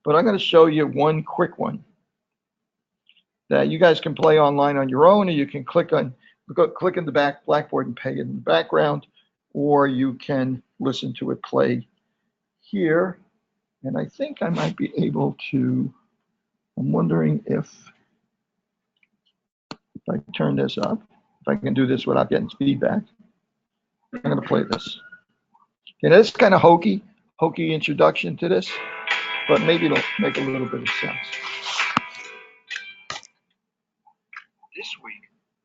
but I'm going to show you one quick one that you guys can play online on your own, or you can click in the Blackboard and pay it in the background, or you can listen to it play here. And I think I might be able to, I'm wondering if I turn this up, if I can do this without getting feedback. I'm going to play this. Okay, this is kind of hokey introduction to this, but maybe it'll make a little bit of sense. This week,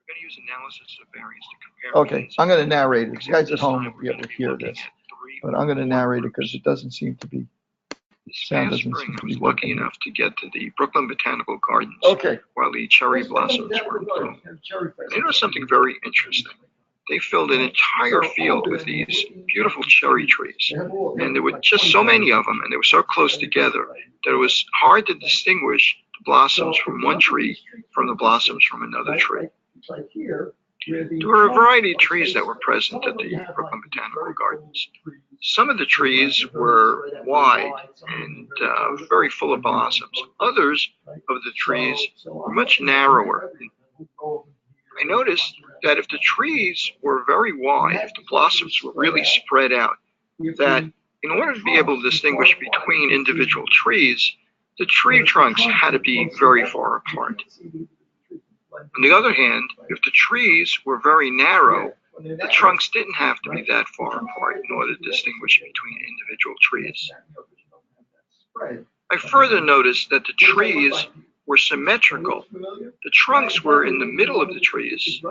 we're going to use analysis of variance to compare. Okay, I'm going to narrate it. You guys at home will be able to hear this, but I'm going to narrate it because it doesn't seem to be. This past spring, I was lucky enough to get to the Brooklyn Botanical Gardens while the cherry blossoms were in bloom. They noticed something very interesting. They filled an entire field with these beautiful cherry trees, and there were just so many of them, and they were so close together that it was hard to distinguish the blossoms from one tree from the blossoms from another tree. There were a variety of trees that were present at the Brooklyn Botanical Gardens. Some of the trees were wide and very full of blossoms. Others of the trees were much narrower. I noticed that if the trees were very wide, if the blossoms were really spread out, that in order to be able to distinguish between individual trees, the tree trunks had to be very far apart. On the other hand, if the trees were very narrow, the trunks didn't have to be that far apart in order to distinguish between individual trees. I further noticed that the trees were symmetrical. The trunks were in the middle of the trees,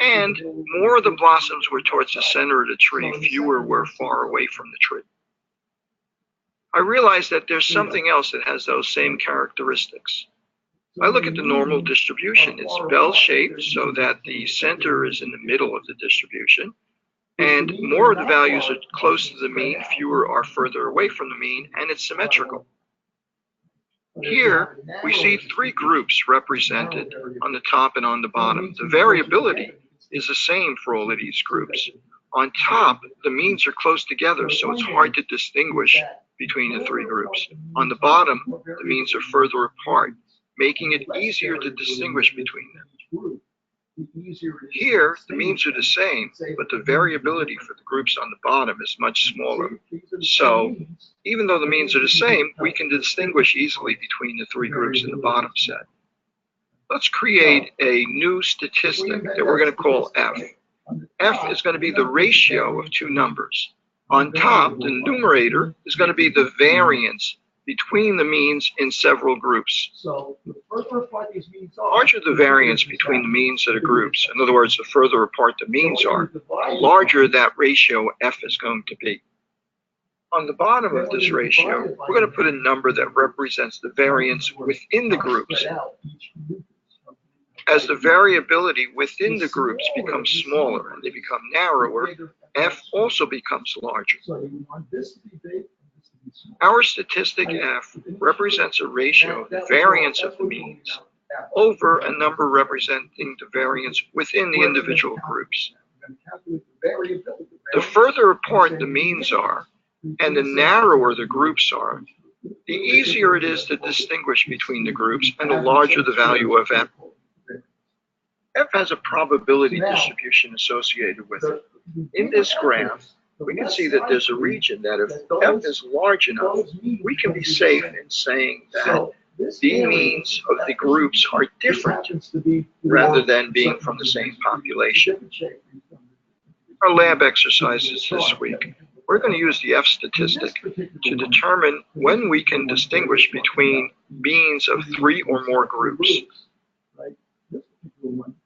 and more of the blossoms were towards the center of the tree, fewer were far away from the tree. I realized that there's something else that has those same characteristics. I look at the normal distribution. It's bell-shaped so that the center is in the middle of the distribution, and more of the values are close to the mean, fewer are further away from the mean, and it's symmetrical. Here, we see three groups represented on the top and on the bottom. The variability is the same for all of these groups. On top, the means are close together, so it's hard to distinguish between the three groups. On the bottom, the means are further apart, making it easier to distinguish between them. Here, the means are the same, but the variability for the groups on the bottom is much smaller. So, even though the means are the same, we can distinguish easily between the three groups in the bottom set. Let's create a new statistic that we're going to call F. F is going to be the ratio of two numbers. On top, the numerator is going to be the variance between the means in several groups. The larger the variance between the means of the groups, in other words, the further apart the means are, the larger that ratio F is going to be. On the bottom of this ratio, we're going to put a number that represents the variance within the groups. As the variability within the groups becomes smaller and they become narrower, F also becomes larger. Our statistic F represents a ratio of the variance of the means over a number representing the variance within the individual groups. The further apart the means are, and the narrower the groups are, the easier it is to distinguish between the groups and the larger the value of F. F has a probability distribution associated with it. In this graph, we can see that there's a region that if F is large enough, we can be safe in saying that the means of the groups are different rather than being from the same population. Our lab exercises this week, we're going to use the F statistic to determine when we can distinguish between means of three or more groups.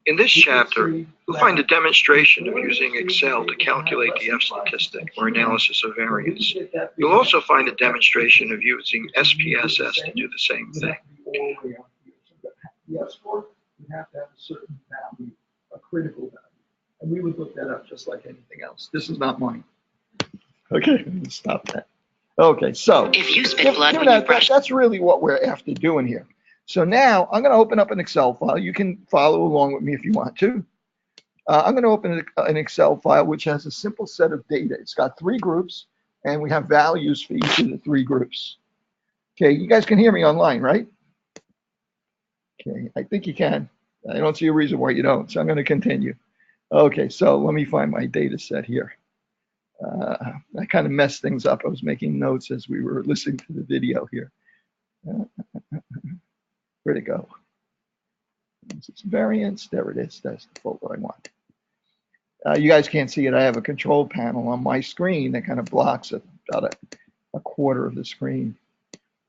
In this chapter, you'll find a demonstration of using Excel to calculate the F statistic, or analysis of variance. You'll also find a demonstration of using SPSS to do the same thing. The F score would have to have a certain value, a critical value. And we would look that up just like anything else. This is not mine. Okay, stop that. Okay, so if you spit blood when you brush, that's really what we're after doing here. So now I'm going to open up an Excel file. You can follow along with me if you want to. I'm going to open an Excel file which has a simple set of data. It's got three groups, and we have values for each of the three groups. Okay, you guys can hear me online, right? Okay, I think you can. I don't see a reason why you don't, so I'm going to continue. Okay, so let me find my data set here. I kind of messed things up. I was making notes as we were listening to the video here. Where'd it go? It's variance. There it is. That's the folder I want. You guys can't see it. I have a control panel on my screen that kind of blocks about a quarter of the screen.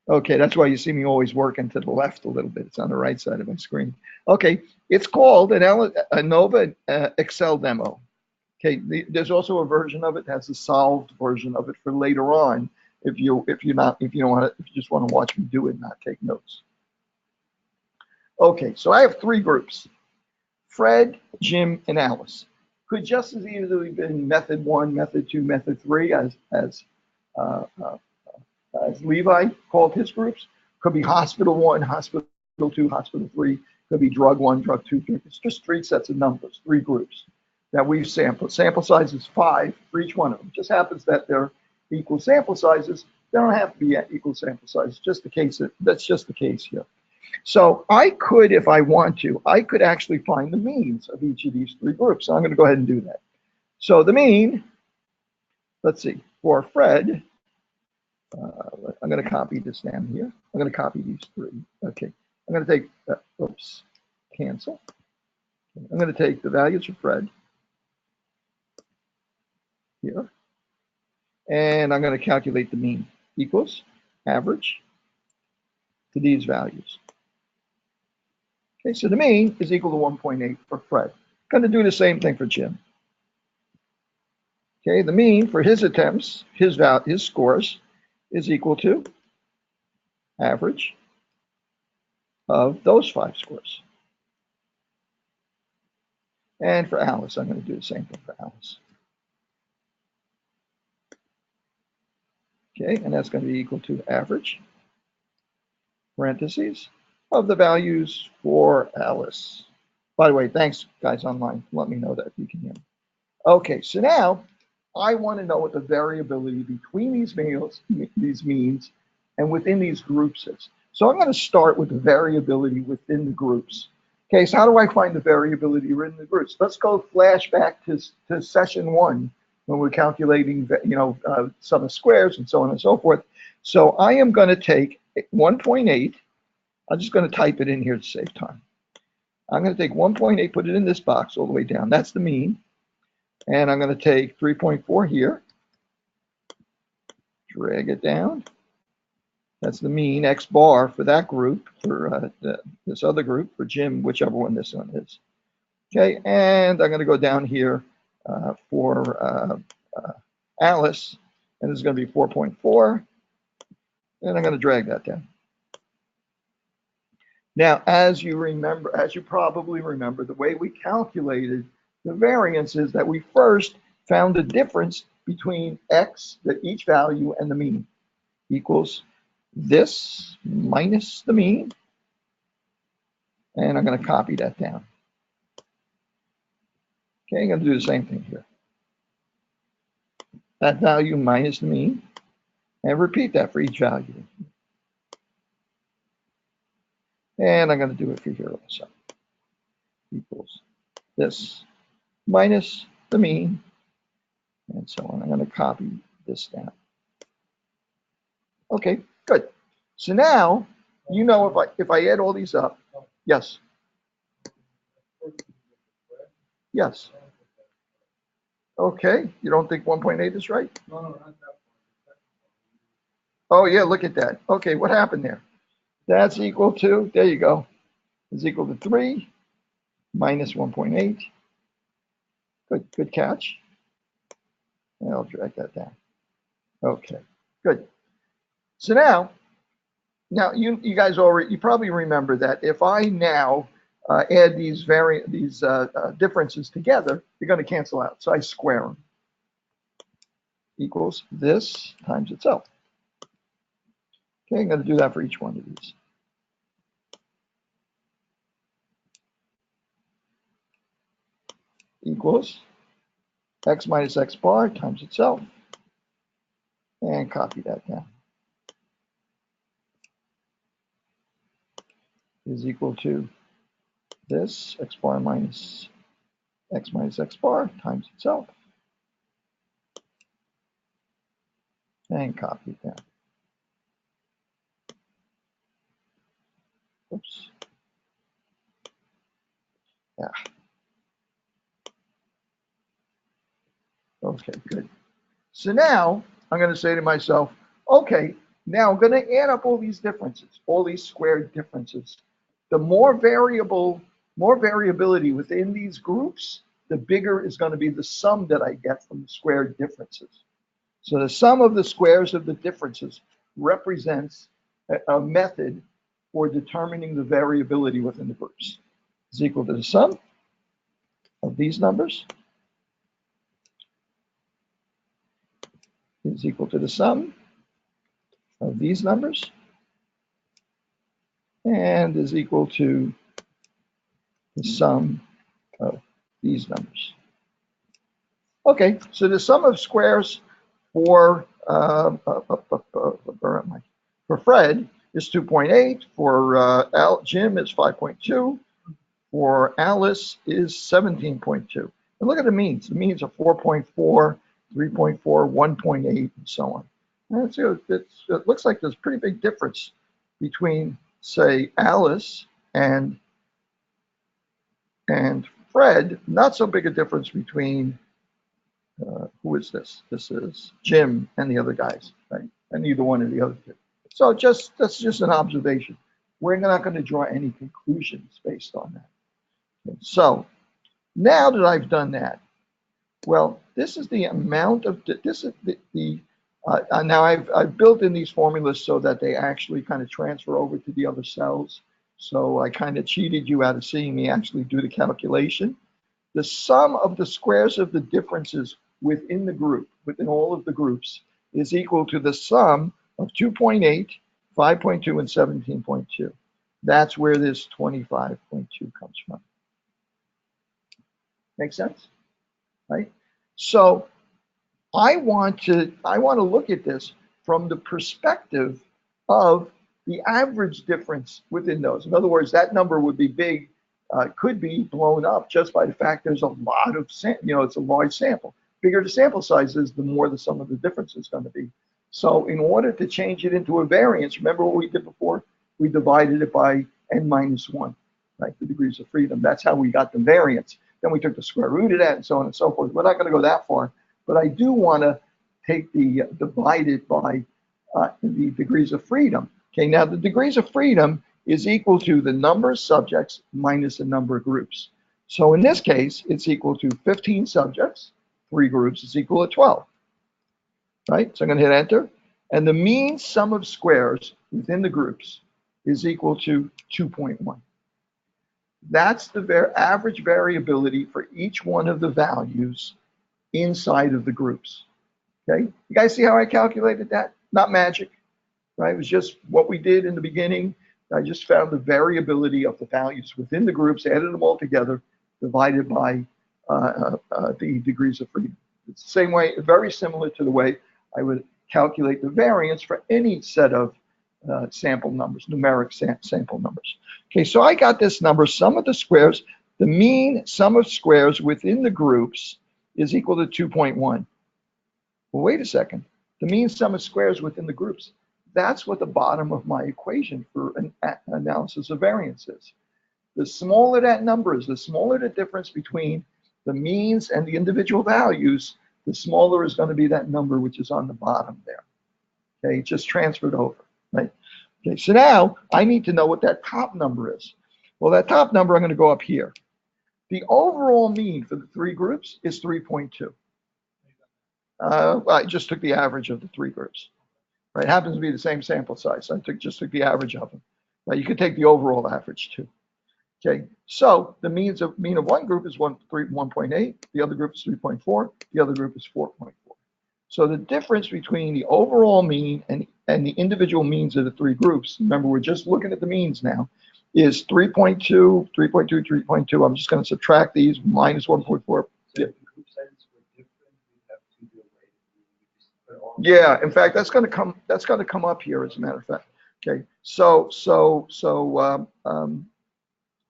Okay, that's why you see me always working to the left a little bit. It's on the right side of my screen. Okay, it's called an ANOVA Excel demo. Okay, there's also a version of it that has a solved version of it for later on if you just want to watch me do it and not take notes. Okay, so I have three groups: Fred, Jim, and Alice. Could just as easily been method 1, method 2, method 3 as Levi called his groups. Could be hospital 1, hospital 2, hospital 3. Could be drug 1, drug 2, drug. It's just three sets of numbers, three groups that we've sampled. Sample size is 5 for each one of them. It just happens that they're equal sample sizes. They don't have to be at equal sample sizes. Just the case that's just the case here. So I could, if I want to, I could actually find the means of each of these three groups. So I'm going to go ahead and do that. So the mean, let's see, for Fred, I'm going to copy this down here. I'm going to copy these three. Okay. I'm going to take, cancel. I'm going to take the values for Fred here. And I'm going to calculate the mean equals average to these values. Okay, so the mean is equal to 1.8 for Fred. Going to do the same thing for Jim. Okay, the mean for his attempts, his scores, is equal to average of those 5 scores. And for Alice, I'm going to do the same thing for Alice. Okay, and that's going to be equal to average, parentheses, of the values for Alice. By the way, thanks guys online. Let me know that you can hear me. Okay, so now I want to know what the variability between these means and within these groups is. So I'm going to start with the variability within the groups. Okay, so how do I find the variability within the groups? Let's go flashback to session 1 when we're calculating, sum of squares and so on and so forth. So I am going to take 1.8. I'm just going to type it in here to save time. I'm going to take 1.8, put it in this box all the way down. That's the mean. And I'm going to take 3.4 here, drag it down. That's the mean, X bar for that group, for this other group, for Jim, whichever one this one is. Okay, and I'm going to go down here for Alice, and this is going to be 4.4, and I'm going to drag that down. Now, as you probably remember, the way we calculated the variance is that we first found the difference between X, each value, and the mean, equals this minus the mean, and I'm going to copy that down. Okay, I'm going to do the same thing here. That value minus the mean, and repeat that for each value. And I'm going to do it for here also. Equals this minus the mean, and so on. I'm going to copy this down. Okay, good. So now, if I add all these up, yes. Yes. Okay, you don't think 1.8 is right? No, oh yeah, look at that. Okay, what happened there? That's equal to, there you go, is equal to 3 minus 1.8. Good catch. And I'll drag that down. Okay, good. So now you guys you probably remember that if I now add these differences together, they're going to cancel out. So I square them. Equals this times itself. Okay, I'm going to do that for each one of these. Equals X minus X bar times itself. And copy that down. is equal to this x bar minus x bar times itself. And copy that. Oops. Yeah. Okay, good. So now I'm going to say to myself, okay, now I'm going to add up all these differences, all these squared differences. The more variability within these groups, the bigger is going to be the sum that I get from the squared differences. So the sum of the squares of the differences represents a method for determining the variability within the groups. Is equal to the sum of these numbers is equal to the sum of these numbers and is equal to the sum of these numbers. Okay, so the sum of squares for Fred is 2.8, for Jim is 5.2, for Alice is 17.2. And look at the means. The means are 4.4, 3.4, 1.8, and so on. And it looks like there's a pretty big difference between, say, Alice and Fred. Not so big a difference between who is this? This is Jim and the other guys, right? And neither one of the other two. So that's just an observation. We're not going to draw any conclusions based on that. Okay, so now that I've done that, well, this is the amount of this is now I've built in these formulas so that they actually kind of transfer over to the other cells. So I kind of cheated you out of seeing me actually do the calculation. The sum of the squares of the differences within the group, within all of the groups, is equal to the sum of 2.8, 5.2, and 17.2. That's where this 25.2 comes from. Make sense? Right? So I want to look at this from the perspective of the average difference within those. In other words, that number would be big, could be blown up just by the fact there's a lot of, it's a large sample. Bigger the sample size is, the more the sum of the difference is going to be. So in order to change it into a variance, remember what we did before? We divided it by n-1, right? The degrees of freedom. That's how we got the variance. Then we took the square root of that and so on and so forth. We're not going to go that far, but I do want to take the divided by the degrees of freedom. Okay, now the degrees of freedom is equal to the number of subjects minus the number of groups. So in this case, it's equal to 15 subjects, 3 groups is equal to 12, right? So I'm going to hit enter. And the mean sum of squares within the groups is equal to 2.1. That's the average variability for each one of the values inside of the groups. Okay, you guys see how I calculated that? Not magic, right? It was just what we did in the beginning. I just found the variability of the values within the groups, added them all together, divided by the degrees of freedom. It's the same way, very similar to the way I would calculate the variance for any set of sample numbers, numeric sample numbers. Okay, so I got this number, sum of the squares, the mean sum of squares within the groups is equal to 2.1. Well, wait a second. The mean sum of squares within the groups, that's what the bottom of my equation for an analysis of variance is. The smaller that number is, the smaller the difference between the means and the individual values, the smaller is going to be that number which is on the bottom there. Okay, just transferred over, right? Okay, so now I need to know what that top number is. Well, that top number, I'm going to go up here. The overall mean for the 3 groups is 3.2. Well, I just took the average of the 3 groups. Right, it happens to be the same sample size. So I just took the average of them. Right, you could take the overall average too. Okay, so the mean of one group is 1.8, the other group is 3.4, the other group is 4.4. So the difference between the overall mean and the individual means of the 3 groups, remember we're just looking at the means now, is 3.2, 3.2, 3.2. I'm just going to subtract these, minus 1.4. Yeah, in fact, that's going to come up here, as a matter of fact. Okay, so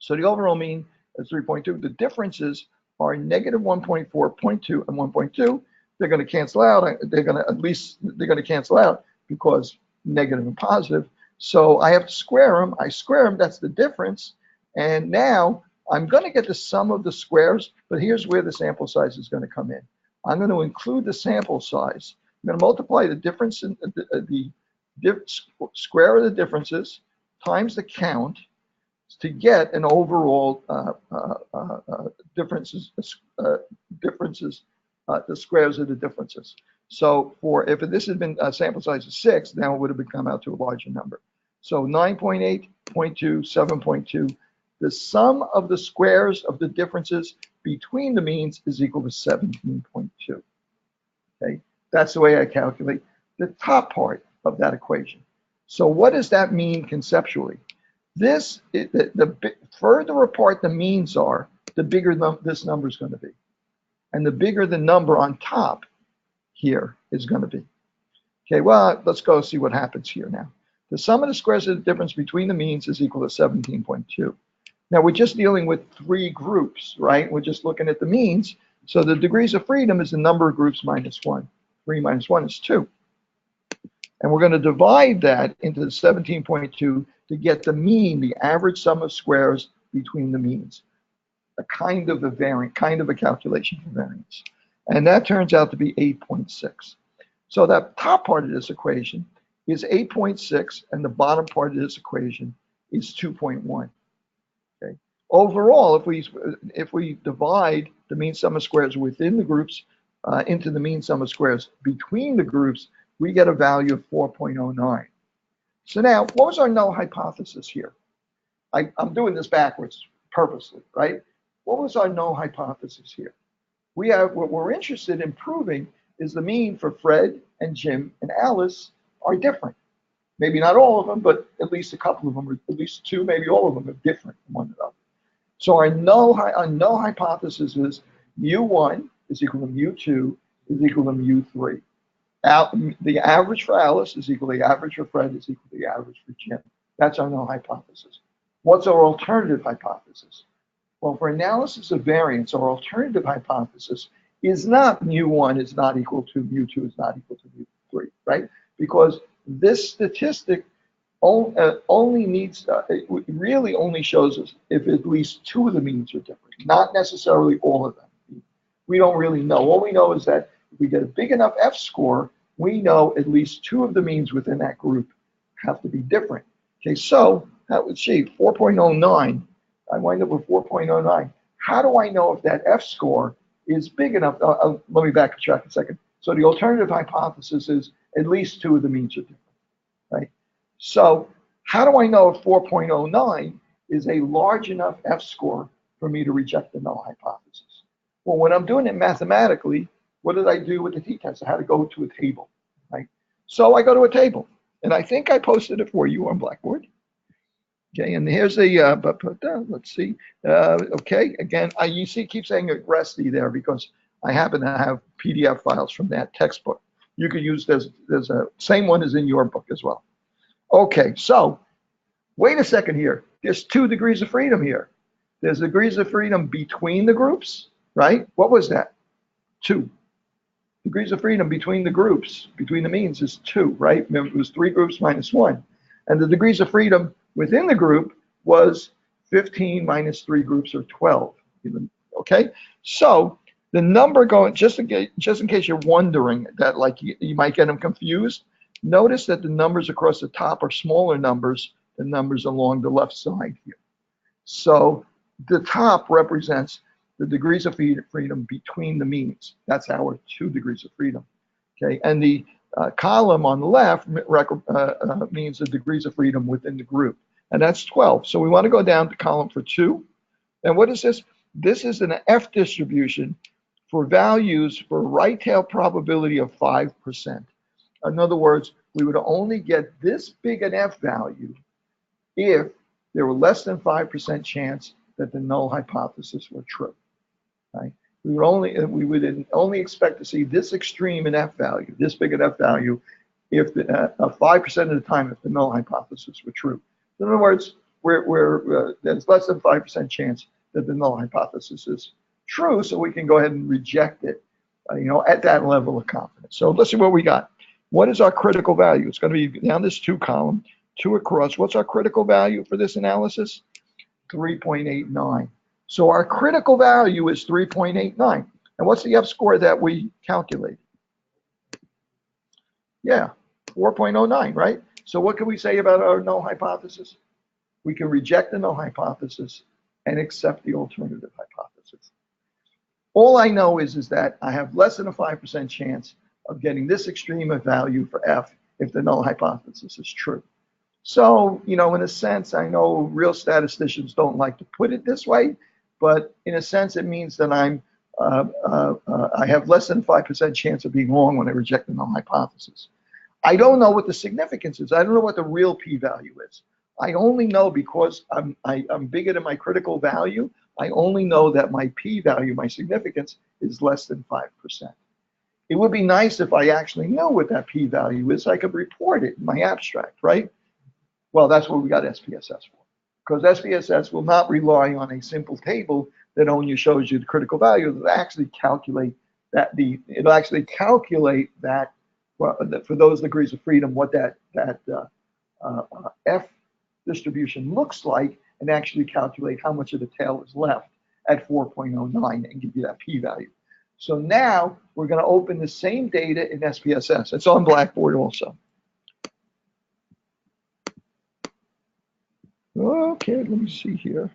the overall mean is 3.2. The differences are negative 1.4, 0.2, and 1.2. They're going to cancel out. They're going to cancel out because negative and positive. So I have to square them. I square them. That's the difference. And now I'm going to get the sum of the squares. But here's where the sample size is going to come in. I'm going to include the sample size. I'm going to multiply the difference in the square of the differences times the count to get an overall differences, the squares of the differences. So if this had been a sample size of 6, now it would have come out to a larger number. So 9.8, 0.2, 7.2. The sum of the squares of the differences between the means is equal to 17.2. Okay, that's the way I calculate the top part of that equation. So what does that mean conceptually? The further apart the means are, the bigger this number is going to be. And the bigger the number on top here is going to be. Okay, well, let's go see what happens here now. The sum of the squares of the difference between the means is equal to 17.2. Now, we're just dealing with 3 groups, right? We're just looking at the means. So the degrees of freedom is the number of groups minus 1. 3 minus 1 is 2. And we're going to divide that into the 17.2 to get the mean, the average sum of squares between the means. A kind of a calculation for variance. And that turns out to be 8.6. So that top part of this equation is 8.6, and the bottom part of this equation is 2.1. Okay. Overall, if we divide the mean sum of squares within the groups into the mean sum of squares between the groups, we get a value of 4.09. So now, what was our null hypothesis here? I'm doing this backwards purposely, right? What was our null hypothesis here? What we're interested in proving is the mean for Fred and Jim and Alice are different. Maybe not all of them, but at least a couple of them, or at least 2, maybe all of them are different from one another. So our null hypothesis is mu1 is equal to mu2 is equal to mu3. The average for Alice is equal to the average for Fred is equal to the average for Jim. That's our null hypothesis. What's our alternative hypothesis? Well, for analysis of variance, our alternative hypothesis is not mu1 is not equal to mu2 is not equal to mu3, right? Because this statistic only needs, it really only shows us if at least 2 of the means are different, not necessarily all of them. We don't really know. All we know is that if we get a big enough F score, we know at least 2 of the means within that group have to be different. Okay, so that would see 4.09. I wind up with 4.09. How do I know if that F score is big enough? Let me backtrack a second. So the alternative hypothesis is at least 2 of the means are different, right? So how do I know if 4.09 is a large enough F score for me to reject the null hypothesis? Well, when I'm doing it mathematically, what did I do with the t-test? I had to go to a table, right? So I go to a table, and I think I posted it for you on Blackboard. Okay, and here's the, let's see. Okay, again, you see, keep saying REST there because I happen to have PDF files from that textbook. You could use, there's a same one as in your book as well. Okay, so wait a second here. There's 2 degrees of freedom here. There's degrees of freedom between the groups, right? What was that? 2. Degrees of freedom between the groups, between the means is 2, right? Remember, it was 3 groups minus 1. And the degrees of freedom within the group was 15 minus 3 groups or 12. Okay, so the number going, just in case you're wondering that, like you might get them confused, notice that the numbers across the top are smaller numbers than numbers along the left side here. So the top represents the degrees of freedom between the means. That's our 2 degrees of freedom. Okay, and the column on the left means the degrees of freedom within the group, and that's 12. So we want to go down to column for 2. And what is this? This is an F distribution for values for right tail probability of 5%. In other words, we would only get this big an F value if there were less than 5% chance that the null hypothesis were true. Right? We would only expect to see this extreme in F value, this big an F value, if 5% of the time if the null hypothesis were true. In other words, there's less than 5% chance that the null hypothesis is true, so we can go ahead and reject it, at that level of confidence. So let's see what we got. What is our critical value? It's going to be down this 2 column, 2 across. What's our critical value for this analysis? 3.89. So our critical value is 3.89. And what's the F-score that we calculate? Yeah, 4.09, right? So what can we say about our null hypothesis? We can reject the null hypothesis and accept the alternative hypothesis. All I know is that I have less than a 5% chance of getting this extreme of value for F if the null hypothesis is true. So, in a sense, I know real statisticians don't like to put it this way, but in a sense, it means that I have less than 5% chance of being wrong when I reject the null hypothesis. I don't know what the significance is. I don't know what the real p-value is. I only know because I'm bigger than my critical value. I only know that my p-value, my significance, is less than 5%. It would be nice if I actually knew what that p-value is. I could report it in my abstract, right? Well, that's what we got SPSS for. Because SPSS will not rely on a simple table that only shows you the critical value. It'll actually calculate that for those degrees of freedom, what that F distribution looks like, and actually calculate how much of the tail is left at 4.09 and give you that p-value. So now we're going to open the same data in SPSS. It's on Blackboard also. Okay, let me see here.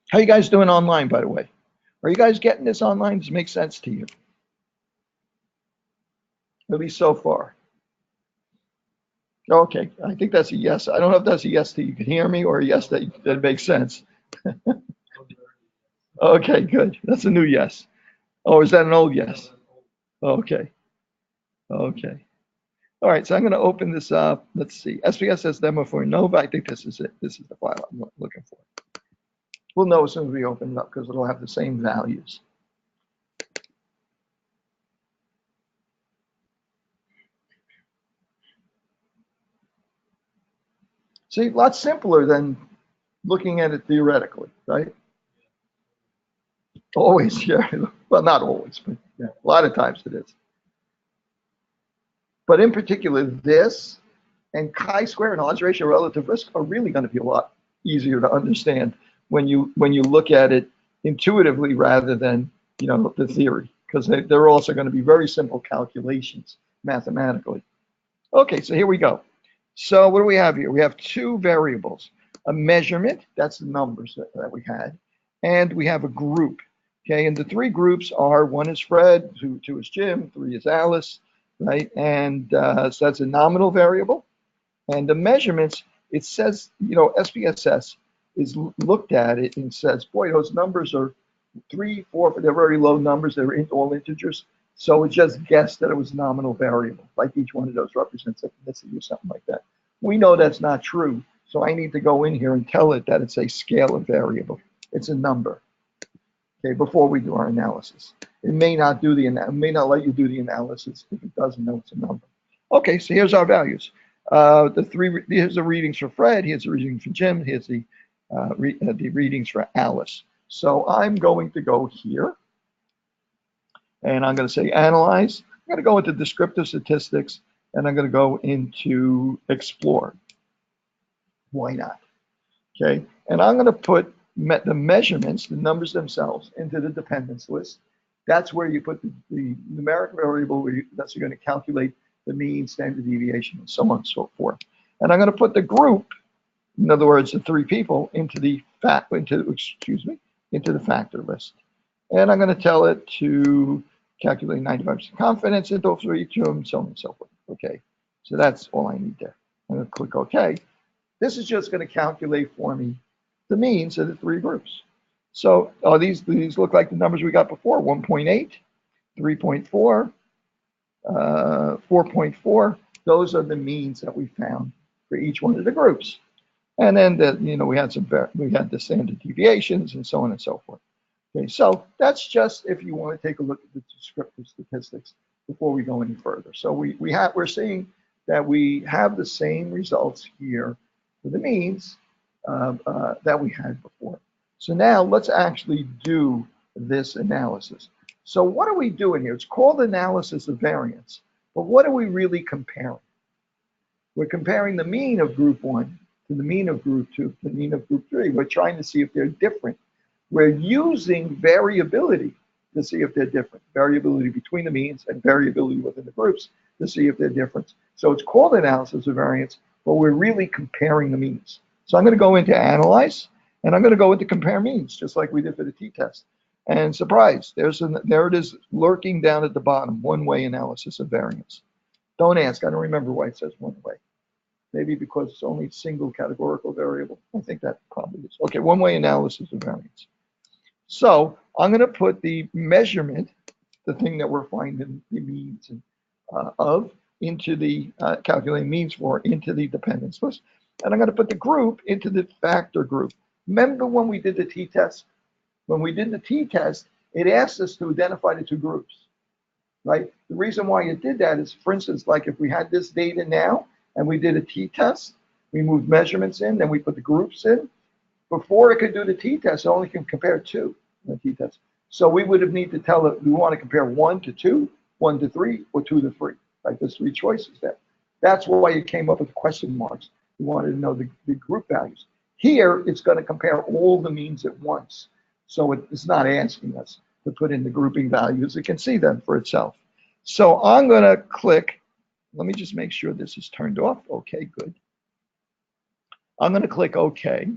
How you guys doing online, by the way? Are you guys getting this online? Does it make sense to you? At least so far. Okay, I think that's a yes. I don't know if that's a yes that you can hear me or a yes that makes sense. Okay, good. That's a new yes. Oh, is that an old yes? Okay. Okay. All right, so I'm going to open this up. Let's see. SPSS demo for ANOVA. I think this is it. This is the file I'm looking for. We'll know as soon as we open it up because it'll have the same values. See, a lot simpler than looking at it theoretically, right? Always, yeah. Well, not always, but yeah, a lot of times it is. But in particular, this and chi-square and odds ratio relative risk are really going to be a lot easier to understand when you look at it intuitively rather than the theory, because they're also going to be very simple calculations mathematically. Okay, so here we go. So what do we have here? We have 2 variables: a measurement, that's the numbers that we had, and we have a group. Okay, and the 3 groups are: 1 is Fred, 2 is Jim, 3 is Alice, right? And so that's a nominal variable. And the measurements, it says, SPSS is looked at it and says, boy, those numbers are 3, 4, they're very low numbers, they're all integers. So it just guessed that it was a nominal variable, like each one of those represents ethnicity or something like that. We know that's not true, so I need to go in here and tell it that it's a scalar variable. It's a number. Okay, before we do our analysis. It may not let you do the analysis if it doesn't know it's a number. Okay, so here's our values. Here's the readings for Fred, here's the reading for Jim, here's the readings for Alice. So I'm going to go here, and I'm going to say analyze. I'm going to go into descriptive statistics, and I'm going to go into explore. Why not? Okay, and I'm going to put the measurements, the numbers themselves, into the dependence list. That's where you put the numeric variable that's going to calculate the mean, standard deviation, and so on and so forth. And I'm going to put the group, in other words, the 3 people, into the factor list. And I'm going to tell it to calculate 95% confidence interval for each of them, so on and so forth. Okay, so that's all I need there. I'm going to click OK. This is just going to calculate for me the means of the 3 groups. So these look like the numbers we got before: 1.8, 3.4, 4.4. Those are the means that we found for each one of the groups. And then we had the standard deviations and so on and so forth. Okay, so that's just if you want to take a look at the descriptive statistics before we go any further. So we're seeing that we have the same results here for the means that we had before. So now let's actually do this analysis. So what are we doing here? It's called analysis of variance, but what are we really comparing? We're comparing the mean of group 1 to the mean of group 2 to the mean of group 3. We're trying to see if they're different. We're using variability to see if they're different. Variability between the means and variability within the groups to see if they're different. So it's called analysis of variance, but we're really comparing the means. So I'm going to go into analyze, and I'm going to go into compare means, just like we did for the t-test. And surprise, there it is lurking down at the bottom, one-way analysis of variance. Don't ask, I don't remember why it says one way. Maybe because it's only single categorical variable. I think that probably is. Okay, one-way analysis of variance. So I'm going to put the measurement, the thing that we're finding the means of, into the calculating means for, into the dependence list. And I'm going to put the group into the factor group. Remember when we did the t-test? When we did the t-test, it asked us to identify the two groups, right? The reason why it did that is, for instance, like if we had this data now and we did a t-test, we moved measurements in, then we put the groups in. Before it could do the t-test, it only can compare 2 in the t-test. So we would have need to tell it we want to compare 1 to 2, 1 to 3, or 2 to 3. Right? There's 3 choices there. That's why it came up with question marks. We wanted to know the group values. Here, it's going to compare all the means at once. So it's not asking us to put in the grouping values. It can see them for itself. So I'm going to click. Let me just make sure this is turned off. Okay, good. I'm going to click OK.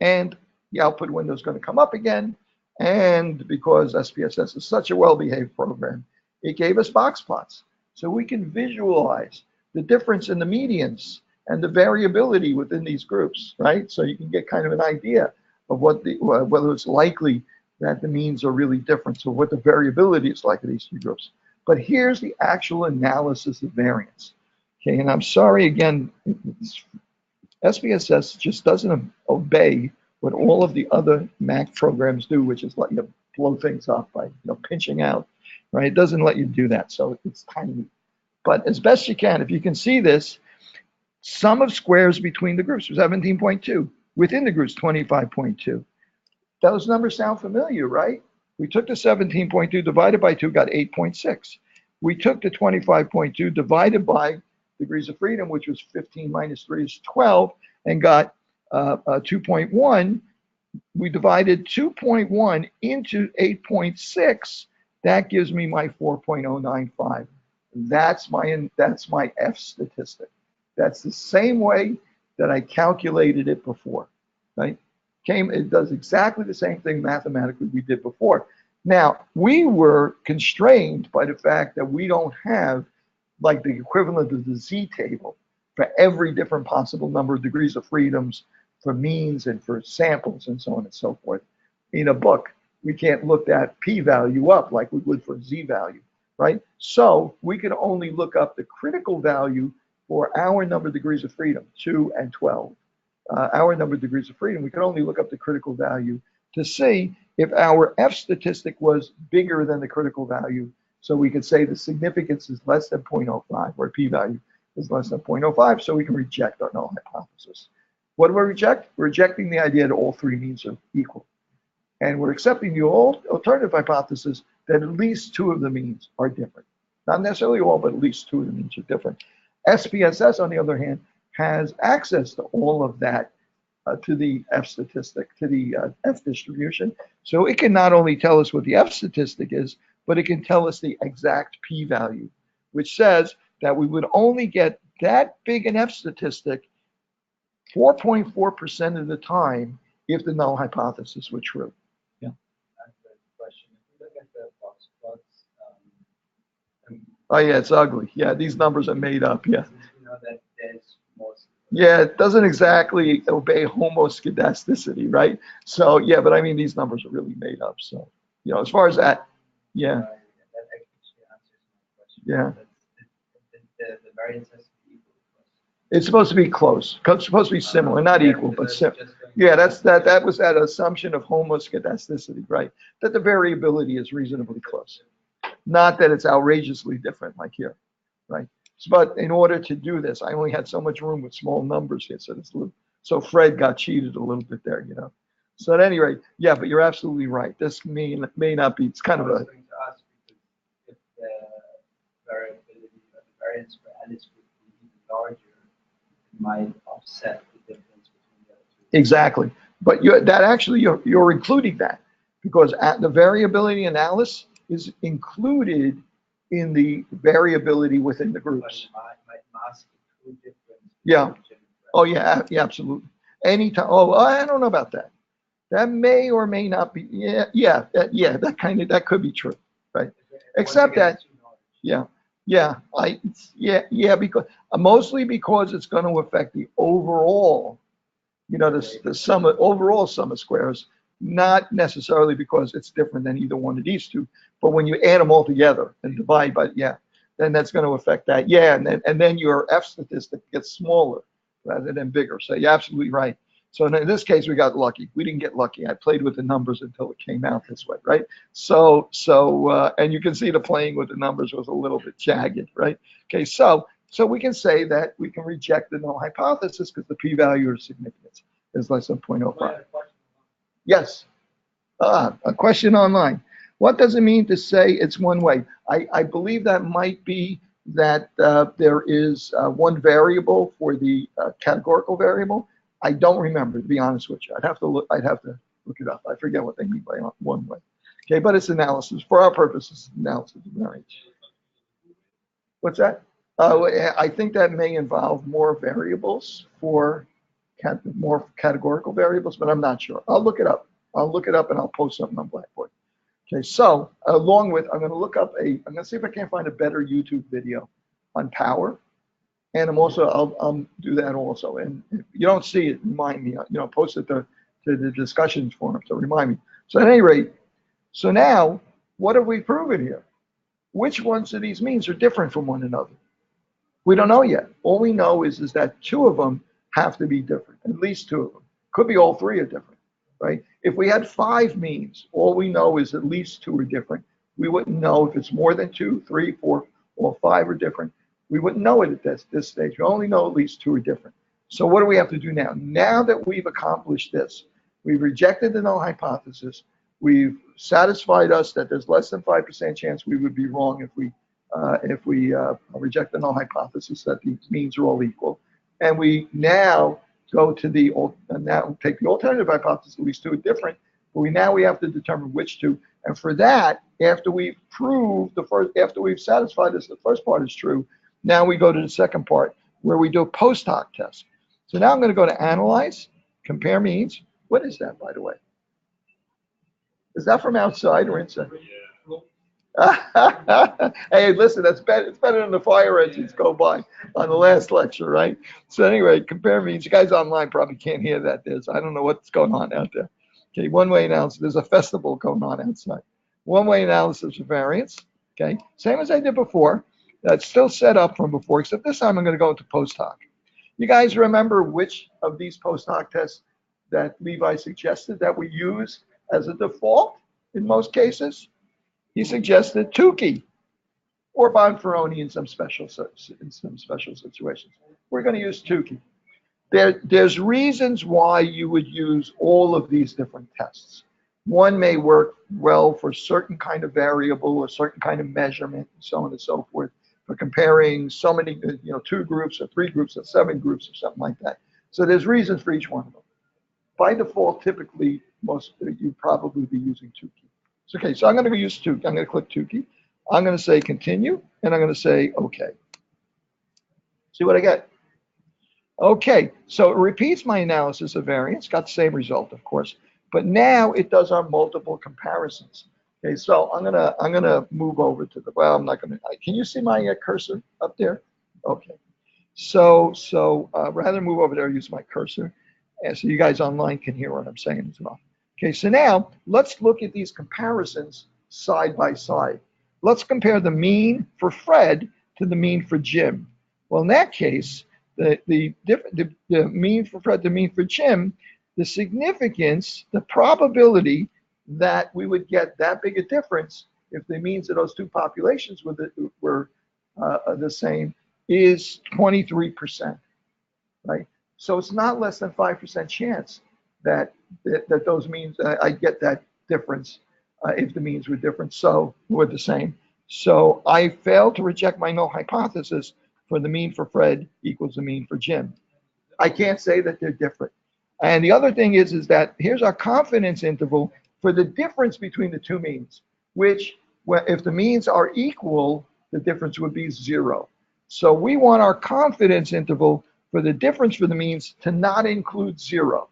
And the output window is going to come up again. And because SPSS is such a well-behaved program, it gave us box plots. So we can visualize the difference in the medians and the variability within these groups, right? So you can get kind of an idea of what whether it's likely that the means are really different, so what the variability is like of these two groups. But here's the actual analysis of variance. Okay, and I'm sorry again, SPSS just doesn't obey what all of the other Mac programs do, which is let you blow things up by pinching out, right? It doesn't let you do that, so it's tiny. But as best you can, if you can see this, sum of squares between the groups was 17.2. Within the groups, 25.2. Those numbers sound familiar, right? We took the 17.2 divided by 2, got 8.6. We took the 25.2 divided by degrees of freedom, which was 15 minus 3 is 12, and got 2.1. We divided 2.1 into 8.6. That gives me my 4.095. That's my F statistic. That's the same way that I calculated it before, right? It does exactly the same thing mathematically we did before. Now, we were constrained by the fact that we don't have like the equivalent of the Z table for every different possible number of degrees of freedoms for means and for samples and so on and so forth. In a book, we can't look that p-value up like we would for Z value, right? So we can only look up the critical value for our number of degrees of freedom, 2 and 12. Our number of degrees of freedom, we can only look up the critical value to see if our F statistic was bigger than the critical value. So we could say the significance is less than 0.05, or p-value is less than 0.05, so we can reject our null hypothesis. What do we reject? We're rejecting the idea that all 3 means are equal. And we're accepting the alternative hypothesis that at least 2 of the means are different. Not necessarily all, but at least 2 of the means are different. SPSS, on the other hand, has access to all of that, to the F statistic, to the F distribution. So it can not only tell us what the F statistic is, but it can tell us the exact p-value, which says that we would only get that big an F statistic 4.4% of the time if the null hypothesis were true. Yeah. That's a question. If we look at the box plots, oh yeah, it's ugly. Yeah, these numbers are made up. Yeah. you know that there's most. Yeah, it doesn't exactly obey homoscedasticity, right? So yeah, but I mean these numbers are really made up. So as far as that, yeah. That actually answers my question. Yeah. The variance has to be equal. It's supposed to be close. It's supposed to be similar, not equal, but similar. Yeah, that was that assumption of homoscedasticity, right? That the variability is reasonably close. Not that it's outrageously different like here, right? But in order to do this, I only had so much room with small numbers here, so Fred got cheated a little bit there, you know. So at any rate, yeah, but you're absolutely right. This may not be. It's kind of I was a going to ask because if the variability or the variance for Alice would be even larger, it might offset the difference between the other two. exactly. But you're including that because the variability analysis is included in the variability within the But groups. it might mask the true difference. Yeah. between Jim and Fred. Oh yeah, yeah, absolutely. Anytime. Oh, I don't know about that. That may or may not be. Yeah, that could be true, right? Once Except again, that, it's too large. because mostly because it's going to affect the overall, you know, the overall sum of squares, not necessarily because it's different than either one of these two, but when you add them all together and divide by, then that's going to affect that. Yeah, and then your F statistic gets smaller rather than bigger. So you're absolutely right. So in this case, we got lucky. We didn't get lucky. I played with the numbers until it came out this way, right? And you can see the playing with the numbers was a little bit jagged, right? Okay, so we can say that we can reject the null hypothesis because the p-value of significance is less than 0.05. Yes. A question online. What does it mean to say it's one way? I believe that might be that there is one variable for the categorical variable. I don't remember, to be honest with you. I'd have to look it up. I forget what they mean by one way. Okay, but it's analysis. For our purposes, analysis of variance. What's that? I think that may involve more variables for more categorical variables, but I'm not sure. I'll look it up. And I'll post something on Blackboard. Okay, so along with, I'm going to see if I can't find a better YouTube video on power. And I'll do that also. And if you don't see it, remind me, post it to the discussions forum. So remind me. So at any rate, so now what have we proven here? Which ones of these means are different from one another? We don't know yet. All we know is that two of them have to be different, at least two of them. Could be all three are different, right? If we had 5 means, all we know is at least 2 are different. We wouldn't know if it's more than 2, 3, 4, or 5 are different. We wouldn't know it at this stage. We only know at least 2 are different. So what do we have to do now? Now that we've accomplished this, we've rejected the null hypothesis, we've satisfied us that there's less than 5% chance we would be wrong if we reject the null hypothesis that these means are all equal. And we now go to now take the alternative hypothesis, at least 2 are different, but we have to determine which 2. And for that, after we've satisfied us, the first part is true, now we go to the second part where we do a post hoc test. So now I'm going to go to analyze, compare means. What is that, by the way? Is that from outside or inside? Hey, listen, it's better than the fire engines go by on the last lecture, right? So anyway, compare means. You guys online probably can't hear that. I don't know what's going on out there. Okay, one-way analysis. There's a festival going on outside. One-way analysis of variance. Okay, same as I did before. That's still set up from before, except this time I'm going to go into post hoc. You guys remember which of these post hoc tests that Levi suggested that we use as a default in most cases? He suggested Tukey or Bonferroni in some special situations. We're going to use Tukey. There's reasons why you would use all of these different tests. One may work well for certain kind of variable or certain kind of measurement and so on and so forth, for comparing so many, 2 groups or 3 groups or 7 groups or something like that. So there's reasons for each one of them. By default, typically, you'd probably be using Tukey. Okay, so I'm going to use Tukey. I'm going to click Tukey. I'm going to say continue, and I'm going to say OK. See what I get? Okay, so it repeats my analysis of variance. Got the same result, of course, but now it does our multiple comparisons. Okay, so I'm gonna move over to the. Well, I'm not gonna. Can you see my cursor up there? Okay, so rather than move over there, use my cursor, and so you guys online can hear what I'm saying as well. Okay, so now let's look at these comparisons side by side. Let's compare the mean for Fred to the mean for Jim. Well, in that case, the mean for Fred, the mean for Jim, the significance, the probability that we would get that big a difference if the means of those two populations were the same is 23%, right? So it's not less than 5% chance that those means, I get that difference if the means were different, so were the same. So I failed to reject my null hypothesis for the mean for Fred equals the mean for Jim. I can't say that they're different. And the other thing is that here's our confidence interval for the difference between the two means, which if the means are equal, the difference would be 0. So we want our confidence interval for the difference for the means to not include 0,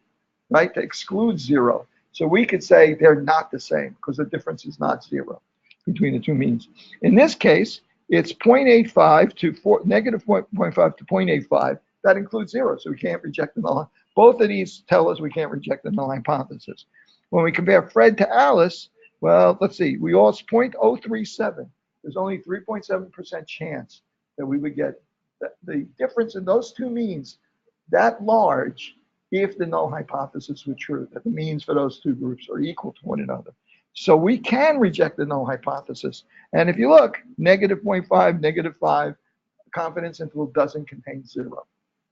right? To exclude 0. So we could say they're not the same because the difference is not 0 between the two means. In this case, it's 0.85 to negative 0.5 to 0.85. That includes 0, so we can't reject the null. Both of these tell us we can't reject the null hypothesis. When we compare Fred to Alice, well, let's see, we all 0.037. There's only 3.7% chance that we would get the difference in those two means that large if the null hypothesis were true, that the means for those two groups are equal to one another. So we can reject the null hypothesis. And if you look, negative 0.5, negative 5, confidence interval doesn't contain 0,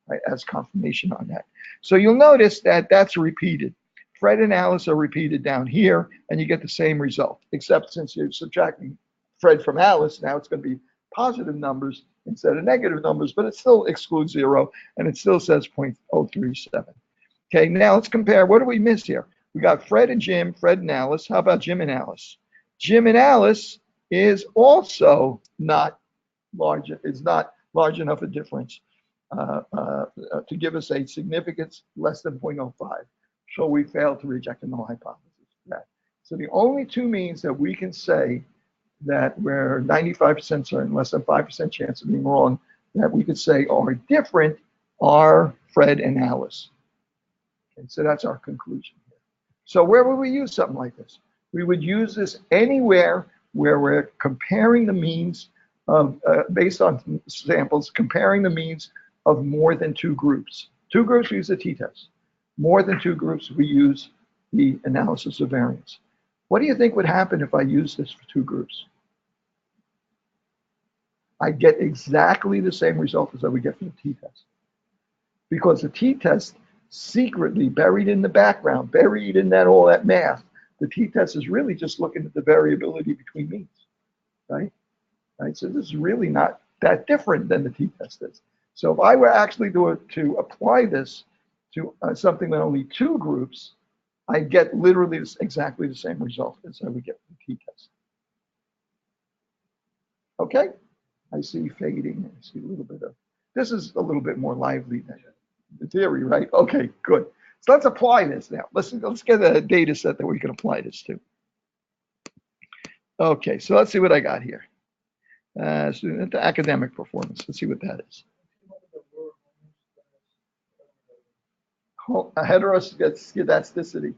right, as confirmation on that. So you'll notice that that's repeated. Fred and Alice are repeated down here, and you get the same result, except since you're subtracting Fred from Alice, now it's going to be positive numbers instead of negative numbers, but it still excludes 0, and it still says 0.037. Okay, now let's compare. What do we miss here? We got Fred and Jim, Fred and Alice. How about Jim and Alice? Jim and Alice is also not large. It's not large enough a difference to give us a significance less than 0.05. So we failed to reject the null hypothesis for that. So the only two means that we can say that we're 95% certain, less than 5% chance of being wrong, that we could say are different are Fred and Alice. Okay, so that's our conclusion here. So where would we use something like this? We would use this anywhere where we're comparing the means of, based on samples, comparing the means of more than two groups. Two groups, we use the t-test. More than two groups, we use the analysis of variance. What do you think would happen if I use this for two groups? I get exactly the same result as I would get from the t-test. Because the t-test secretly buried in the background, buried in that all that math, the t-test is really just looking at the variability between means, right? So this is really not that different than the t-test is. So if I were actually to apply this to something with only two groups, I get literally exactly the same result as I would get from the t-test. Okay, I see fading. I see a little bit of, this is a little bit more lively than the theory, right? Okay, good. So let's apply this now. Let's get a data set that we can apply this to. Okay, so let's see what I got here. Student academic performance. Let's see what that is. Heteroscedasticity.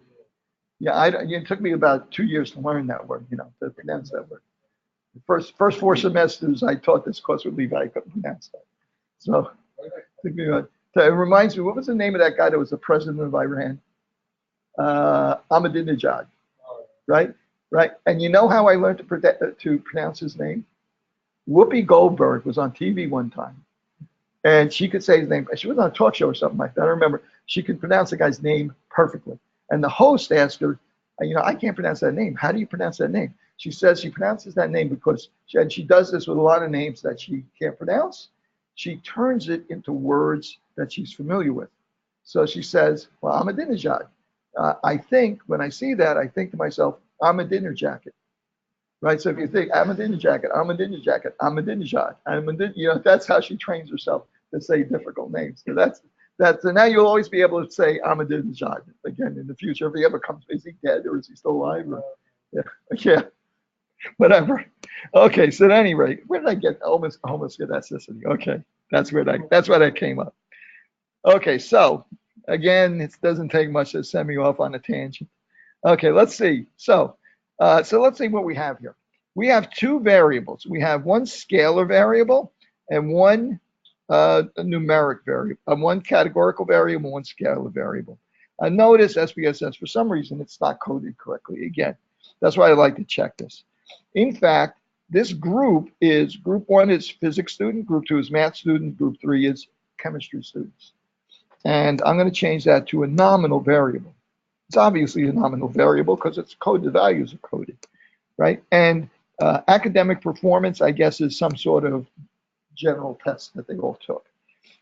Yeah, it took me about 2 years to learn that word, to pronounce that word. The first 4 semesters I taught this course with Levi, I couldn't pronounce that. So it reminds me, what was the name of that guy that was the president of Iran? Ahmadinejad, right? Right. And you know how I learned to pronounce his name? Whoopi Goldberg was on TV one time, and she could say his name. She was on a talk show or something like that. I don't remember. She could pronounce the guy's name perfectly. And the host asked her, I can't pronounce that name. How do you pronounce that name? She says she pronounces that name because she does this with a lot of names that she can't pronounce. She turns it into words that she's familiar with. So she says, well, Ahmadinejad. I think, when I see that, I think to myself, I'm a dinner jacket. Right, so if you think Ahmadinejad, Ahmadinejad, that's how she trains herself to say difficult names. So that's and now you'll always be able to say Ahmadinejad again in the future. If he ever comes, is he dead or is he still alive? Or, yeah, whatever. Okay, so at any rate, where did I get homoscedasticity? Okay, that's where that came up. Okay, so again, it doesn't take much to send me off on a tangent. Okay, let's see. So let's see what we have here. We have two variables. We have one scalar variable and one numeric variable, one categorical variable, one scalar variable. Notice SPSS, for some reason, it's not coded correctly. Again, that's why I like to check this. In fact, this group is, group 1 is physics student, group 2 is math student, group 3 is chemistry students. And I'm going to change that to a nominal variable. It's obviously a nominal variable because it's coded, the values are coded, right? And academic performance, I guess, is some sort of general test that they all took.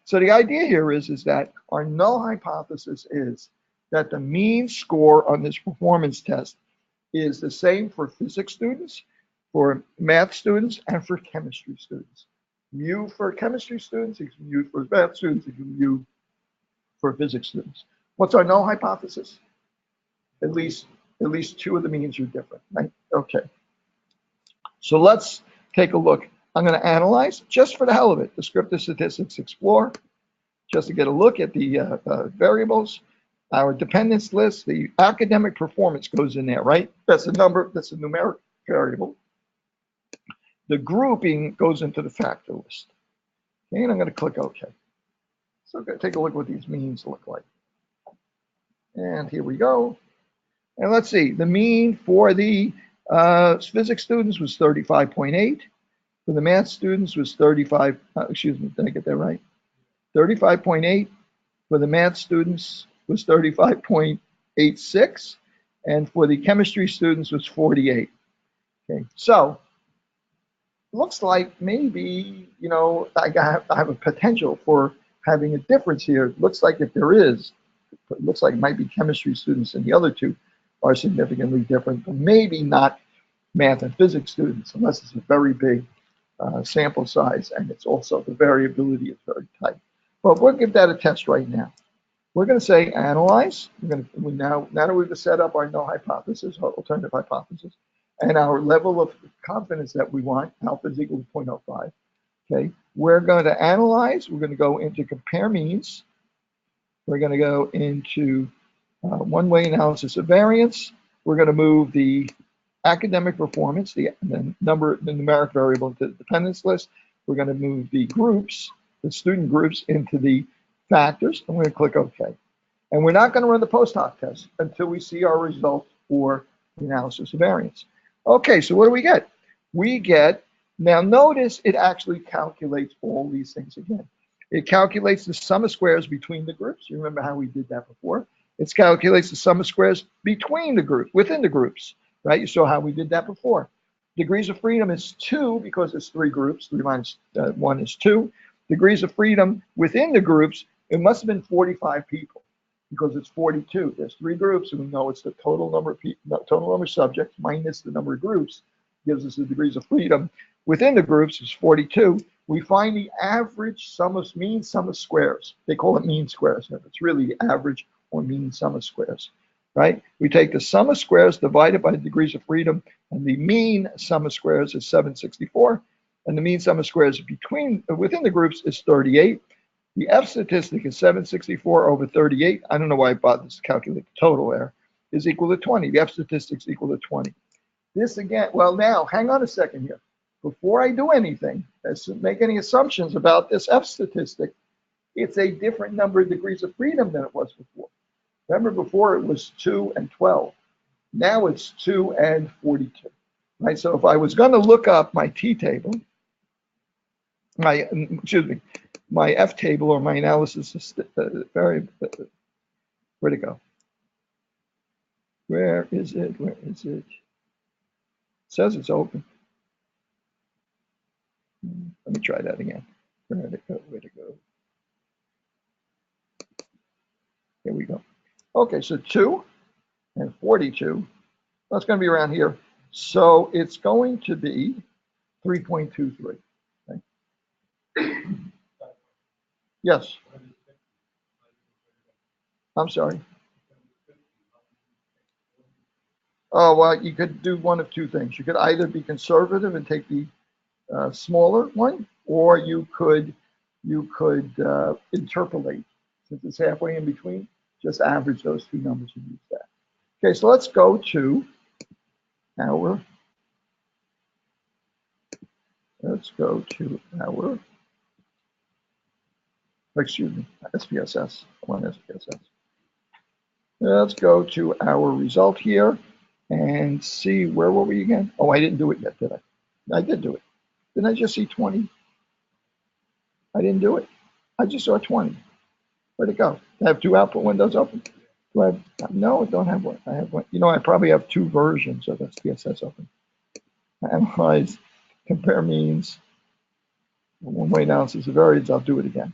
So the idea here is that our null hypothesis is that the mean score on this performance test is the same for physics students, for math students, and for chemistry students. Mu for chemistry students equals mu for math students equals mu for physics students. What's our null hypothesis? At least 2 of the means are different, right? Okay. So let's take a look. I'm going to analyze, just for the hell of it, Descriptive Statistics Explore, just to get a look at the variables. Our dependence list, the academic performance goes in there, right? That's a number, that's a numeric variable. The grouping goes into the factor list. Okay, and I'm going to click OK. So I'm going to take a look at what these means look like. And here we go. And let's see, the mean for the physics students was 35.8. For the math students was 35, excuse me, did I get that right? 35.8. For the math students was 35.86. And for the chemistry students was 48. Okay, so looks like maybe, you know, I have a potential for having a difference here. Looks like if there is, it looks like it might be chemistry students and the other two are significantly different, but maybe not math and physics students, unless it's a very big sample size and it's also the variability is very tight. But we'll give that a test right now. We're going to say analyze. Now that we've set up our null hypothesis, our alternative hypothesis, and our level of confidence that we want, alpha is equal to 0.05. Okay, we're going to analyze. We're going to go into compare means. We're going to go into one-way analysis of variance. We're going to move the academic performance, the numeric variable, into the dependence list. We're going to move the groups, the student groups, into the factors. I'm going to click OK. And we're not going to run the post hoc test until we see our results for the analysis of variance. Okay, so what do we get? We get, now notice it actually calculates all these things again. It calculates the sum of squares between the groups. You remember how we did that before? It calculates the sum of squares between the groups, within the groups, right? You saw how we did that before. Degrees of freedom is 2 because it's 3 groups. 3 minus 1 is 2. Degrees of freedom within the groups, it must have been 45 people because it's 42. There's 3 groups, and we know it's the total number of people, total number of subjects minus the number of groups gives us the degrees of freedom. Within the groups is 42. We find the average mean sum of squares. They call it mean squares. It's really the average or mean sum of squares, right? We take the sum of squares divided by the degrees of freedom, and the mean sum of squares is 764, and the mean sum of squares within the groups is 38. The F statistic is 764 over 38. I don't know why I bothered to calculate the total there, is equal to 20. The F statistic is equal to 20. This again, well now, hang on a second here. Before I do anything, make any assumptions about this F statistic, it's a different number of degrees of freedom than it was before. Remember before it was 2 and 12. Now it's 2 and 42, right? So if I was going to look up my T table, my F table or my analysis variable, where'd it go? Where is it? Where is it? It says it's open. Let me try that again. Where'd it go? Where'd it go? Here we go. Okay, so 2 and 42. That's going to be around here. So it's going to be 3.23. Okay. Yes. I'm sorry. Oh, well, you could do one of two things. You could either be conservative and take the smaller one, or you could interpolate. Since it's halfway in between, just average those two numbers and use that. Okay, so let's go to our, excuse me, SPSS. I want SPSS. Let's go to our result here and see, where were we again? Oh, I didn't do it yet, did I? I did do it. Didn't I just see 20? I didn't do it. I just saw 20. Where'd it go? I have two output windows open. Do I have, no, I don't have one. I have one. You know, I probably have two versions of SPSS open. Analyze, compare means, one-way analysis of variance. I'll do it again.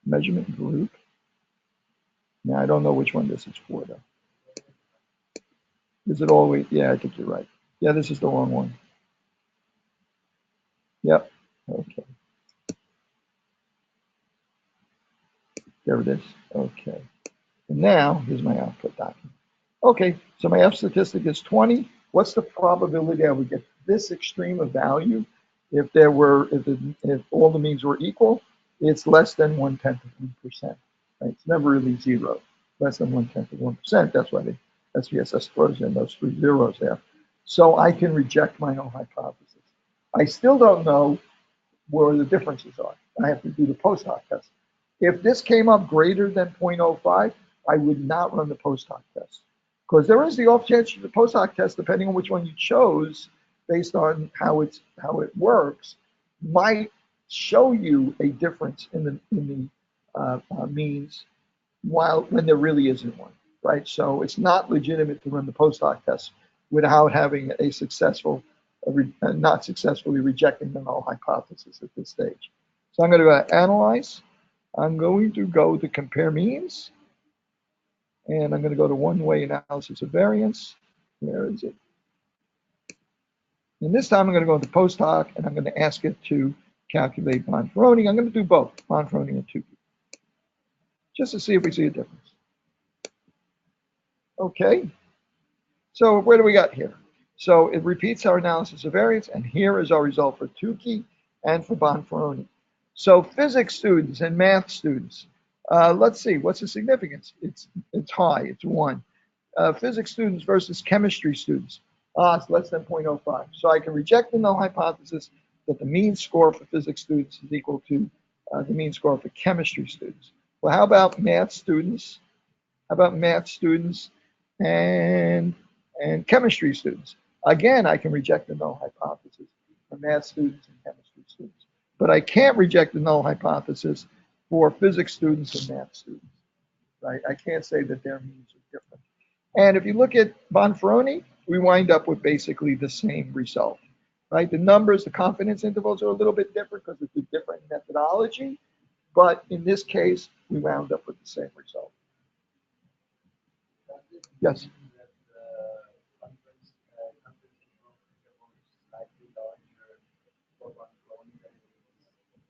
Measurement group. Now, I don't know which one this is for, though. Is it all the way? Yeah, I think you're right. Yeah, this is the wrong one. Yep. Okay. There it is. Okay. And now, here's my output document. Okay, so my F statistic is 20. What's the probability I would get this extreme of value if all the means were equal? It's less than 1/10 of 1%. Right? It's never really zero. Less than 1/10 of 1%. That's why the SPSS throws in those 3 zeros there. So I can reject my null hypothesis. I still don't know where the differences are. I have to do the post hoc test. If this came up greater than 0.05, I would not run the post hoc test. Because there is the off chance the post hoc test, depending on which one you chose, based on how it works, might show you a difference in the means when there really isn't one, right? So it's not legitimate to run the post hoc test without having a not successfully rejecting the null hypothesis at this stage. So I'm going to go to analyze. I'm going to go to compare means. And I'm going to go to one-way analysis of variance. Where is it? And this time I'm going to go into post hoc, and I'm going to ask it to calculate Bonferroni. I'm going to do both, Bonferroni and Tukey, just to see if we see a difference. Okay, so where do we got here? So it repeats our analysis of variance, and here is our result for Tukey and for Bonferroni. So physics students and math students, let's see, what's the significance? It's high, it's 1. Physics students versus chemistry students. It's less than 0.05. So I can reject the null hypothesis that the mean score for physics students is equal to the mean score for chemistry students. Well, how about math students? How about math students and chemistry students? Again, I can reject the null hypothesis for math students and chemistry students. But I can't reject the null hypothesis for physics students and math students, right? I can't say that their means are different. And if you look at Bonferroni, we wind up with basically the same result, right? The numbers, the confidence intervals are a little bit different because it's a different methodology. But in this case, we wound up with the same result. Yes?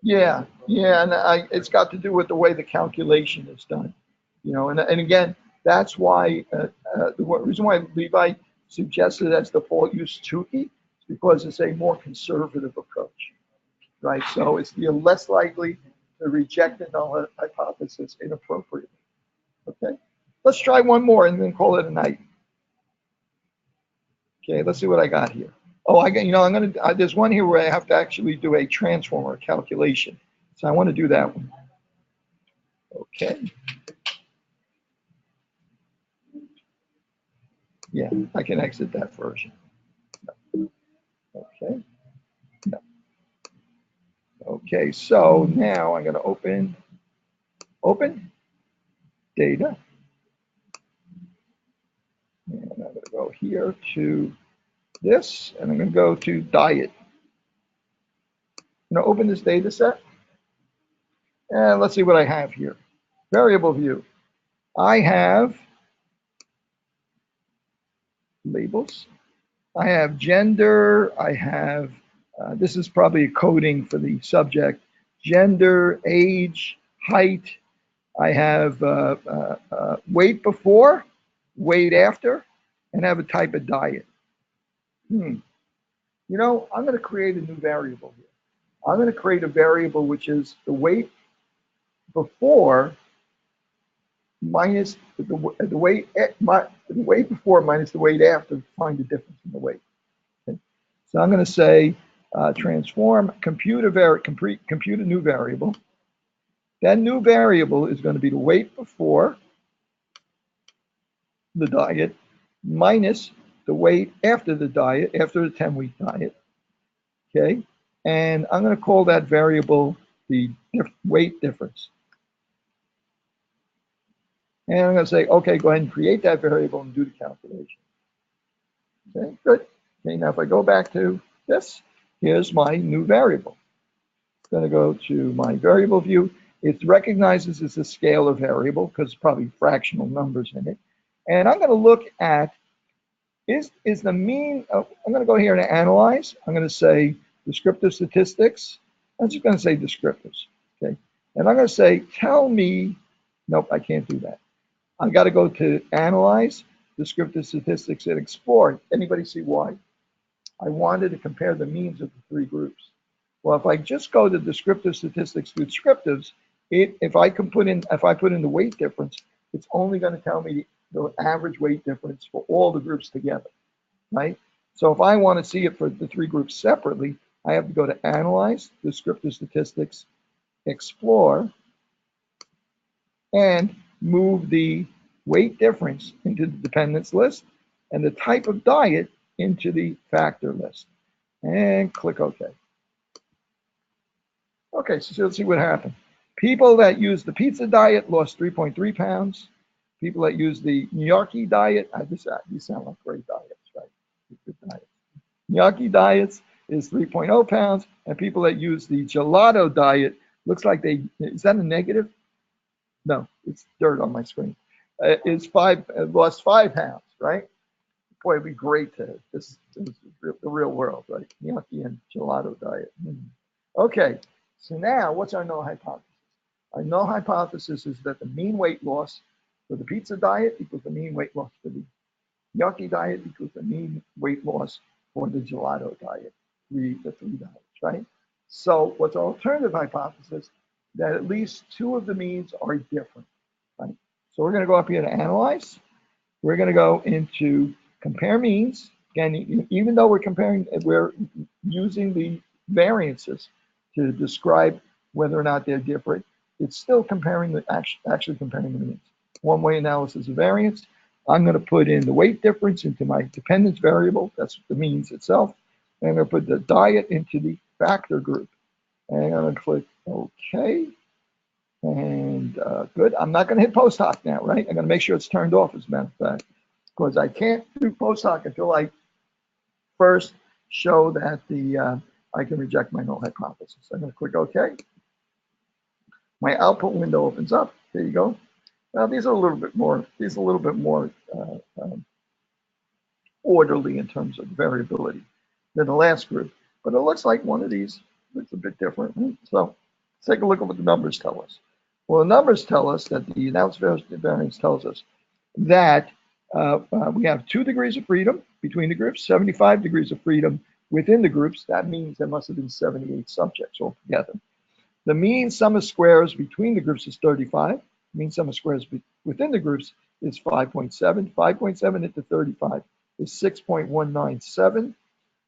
Yeah, and it's got to do with the way the calculation is done, you know. And again, that's why the reason why Levi suggested as default use Tukey is because it's a more conservative approach, right? So you're less likely to reject the null hypothesis inappropriately. Okay, let's try one more and then call it a night. Okay, let's see what I got here. Oh, there's one here where I have to actually do a transform or calculation. So I want to do that one. Okay. Yeah, I can exit that version. Okay. No. Okay, so now I'm going to open data. And I'm going to go here to this, and I'm going to go to diet. I'm going to open this data set. And let's see what I have here. Variable view. I have labels. I have gender. I have, this is probably a coding for the subject, gender, age, height. I have weight before, weight after, and have a type of diet. You know, I'm going to create a new variable here. I'm going to create a variable which is the weight before minus the weight before minus the weight after to find the difference in the weight. Okay? So I'm going to say transform, compute a new variable. That new variable is going to be the weight before the diet, minus the weight after the diet, after the 10-week diet, okay? And I'm going to call that variable the weight difference. And I'm going to say, okay, go ahead and create that variable and do the calculation. Okay, good. Okay, now if I go back to this, here's my new variable. I'm going to go to my variable view. It recognizes it's a scalar variable because it's probably fractional numbers in it. And I'm going to look at, is the mean, I'm going to go here and analyze. I'm going to say descriptive statistics. I'm just going to say descriptives, okay? And I'm going to say, tell me, nope, I can't do that. I got to go to analyze, descriptive statistics, and explore. Anybody see why? I wanted to compare the means of the three groups. Well, if I just go to descriptive statistics to descriptives, if I put in the weight difference, it's only going to tell me the average weight difference for all the groups together, right? So if I want to see it for the three groups separately, I have to go to analyze, descriptive statistics, explore, and move the weight difference into the dependence list and the type of diet into the factor list. And click OK. Okay, so let's see what happened. People that use the pizza diet lost 3.3 pounds. People that use the gnocchi diet, these sound like great diets, right? Good diets. Gnocchi diets is 3.0 pounds, and people that use the gelato diet, looks like is that a negative? No, it's dirt on my screen. Lost 5 pounds, right? Boy, it'd be great to, this is the real world, right? Gnocchi and gelato diet. Okay, so now what's our null hypothesis? Our null hypothesis is that the mean weight loss for the pizza diet equals the mean weight loss for the gnocchi diet equals the mean weight loss for the gelato diet, the three diets, right? So what's our alternative hypothesis? That at least two of the means are different, right? So we're going to go up here to analyze. We're going to go into compare means. Again, even though we're using the variances to describe whether or not they're different, it's still actually comparing the means. One-way analysis of variance. I'm going to put in the weight difference into my dependence variable. That's the means itself. And I'm going to put the diet into the factor group. And I'm going to click OK. And good. I'm not going to hit post hoc now, right? I'm going to make sure it's turned off, as a matter of fact, because I can't do post hoc until I first show that I can reject my null hypothesis. I'm going to click OK. My output window opens up. There you go. Now these are a little bit more orderly in terms of variability than the last group, but it looks like one of these looks a bit different. So let's take a look at what the numbers tell us. Well, the numbers tell us that the announced variance tells us that we have 2 degrees of freedom between the groups, 75 degrees of freedom within the groups. That means there must have been 78 subjects altogether. The mean sum of squares between the groups is 35. The mean sum of squares within the groups is 5.7. 5.7 into 35 is 6.197.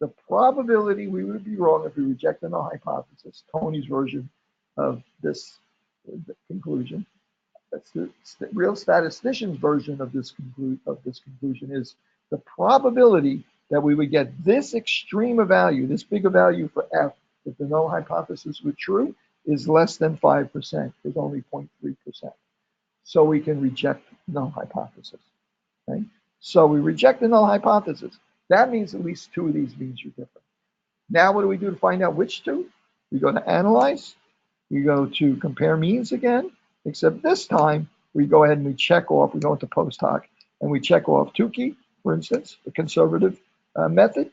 The probability we would be wrong if we reject the null hypothesis, Tony's version of this conclusion. That's the real statistician's version of this conclusion is the probability that we would get this extreme a value, this big a value for f, if the null hypothesis were true, is less than 5%. There's only 0.3%. So we can reject the null hypothesis. Okay? So we reject the null hypothesis. That means at least 2 of these means are different. Now what do we do to find out which 2? We go to analyze. We go to compare means again, except this time we go ahead and we check off. We go into post hoc and we check off Tukey, for instance, the conservative method.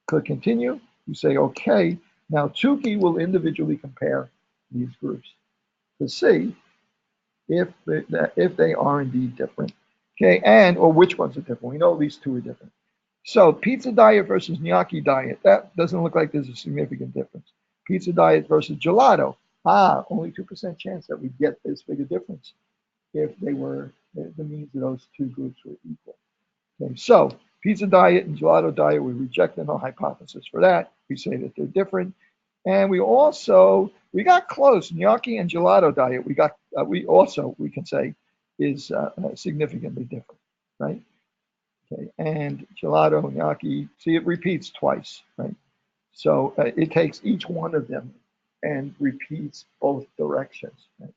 Click continue. You say okay. Now Tukey will individually compare these groups to see if they are indeed different. Okay, or which ones are different. We know at least 2 are different. So pizza diet versus gnocchi diet, that doesn't look like there's a significant difference. Pizza diet versus gelato, only 2% chance that we get this big a difference if they were, the means of those 2 groups were equal. Okay, so pizza diet and gelato diet, we reject the null hypothesis for that. We say that they're different. And we got close. Gnocchi and gelato diet, we can say is significantly different, right? Okay, and gelato and yaki, see, it repeats twice, right? So it takes each one of them and repeats both directions. Right?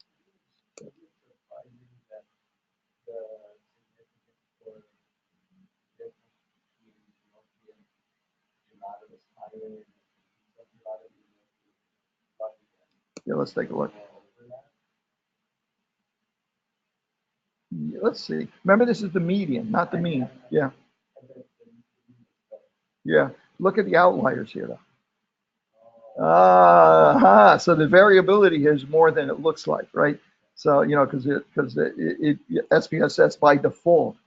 Yeah, let's take a look. Let's see. Remember, this is the median, not the mean. Yeah. Yeah. Look at the outliers here, though. So the variability here is more than it looks like, right? So, you know, because SPSS by default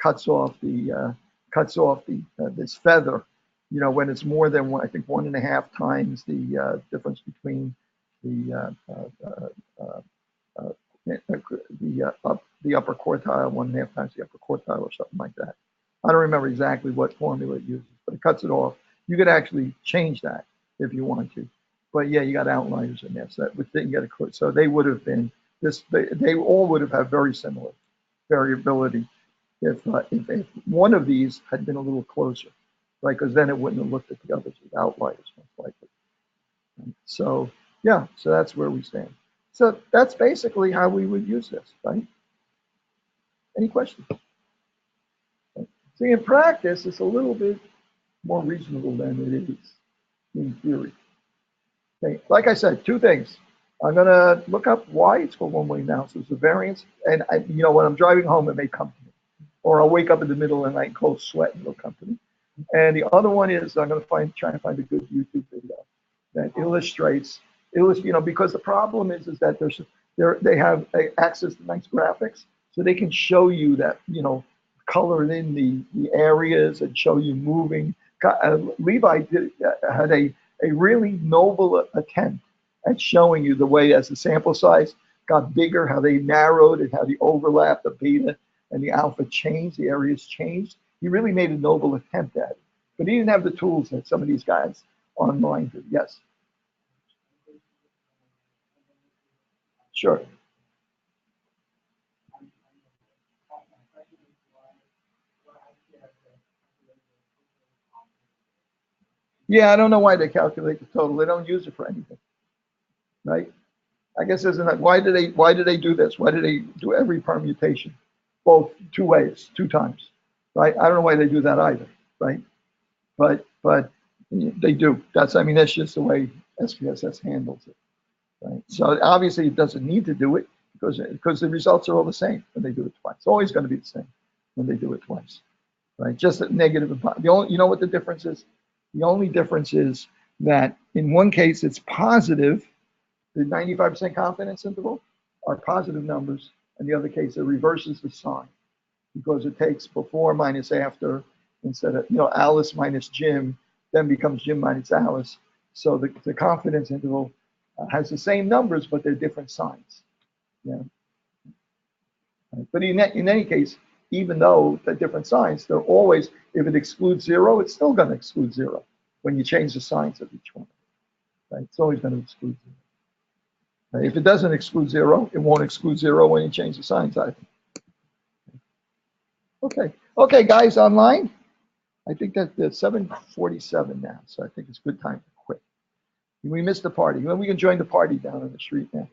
cuts off this feather, you know, when it's more than one, I think 1.5 times the difference between the the upper quartile, 1.5 times the upper quartile, or something like that. I don't remember exactly what formula it uses, but it cuts it off. You could actually change that if you want to. But yeah, you got outliers in there, so that would get a clue. So they would have been this. They all would have had very similar variability if one of these had been a little closer, right? Because then it wouldn't have looked at the others as outliers, most likely. So yeah, so that's where we stand. So that's basically how we would use this, right? Any questions? See, in practice, it's a little bit more reasonable than it is in theory. Okay, like I said, 2 things. I'm gonna look up why it's called one-way analysis of variance, and you know, when I'm driving home, it may come to me, or I'll wake up in the middle of the night, cold sweat, and it'll come to me. And the other one is I'm gonna try and find a good YouTube video that illustrates, you know, because the problem is that they have access to nice graphics, so they can show you that, you know, color in the areas and show you moving. Levi had a really noble attempt at showing you the way as the sample size got bigger, how they narrowed and how the overlap, the beta and the alpha changed, the areas changed. He really made a noble attempt at it, but he didn't have the tools that some of these guys online do. Yes. Sure. Yeah, I don't know why they calculate the total. They don't use it for anything, right? I guess isn't that why do they do this? Why do they do every permutation, both 2 ways, 2 times, right? I don't know why they do that either, right? But they do. That's just the way SPSS handles it, right? So obviously it doesn't need to do it because the results are all the same when they do it twice. It's always going to be the same when they do it twice, right? Just a negative. You know what the difference is? The only difference is that in one case it's positive. The 95% confidence interval are positive numbers. In the other case, it reverses the sign because it takes before minus after instead of, you know, Alice minus Jim, then becomes Jim minus Alice. So the confidence interval has the same numbers, but they're different signs. Yeah. But in any case, even though they're different signs, they're always, if it excludes 0, it's still going to exclude 0 when you change the signs of each one. Right? It's always going to exclude 0. If it doesn't exclude 0, it won't exclude 0 when you change the signs either. Okay, guys, online. I think that it's 7:47 now, so I think it's a good time to quit. We missed the party. We can join the party down on the street now.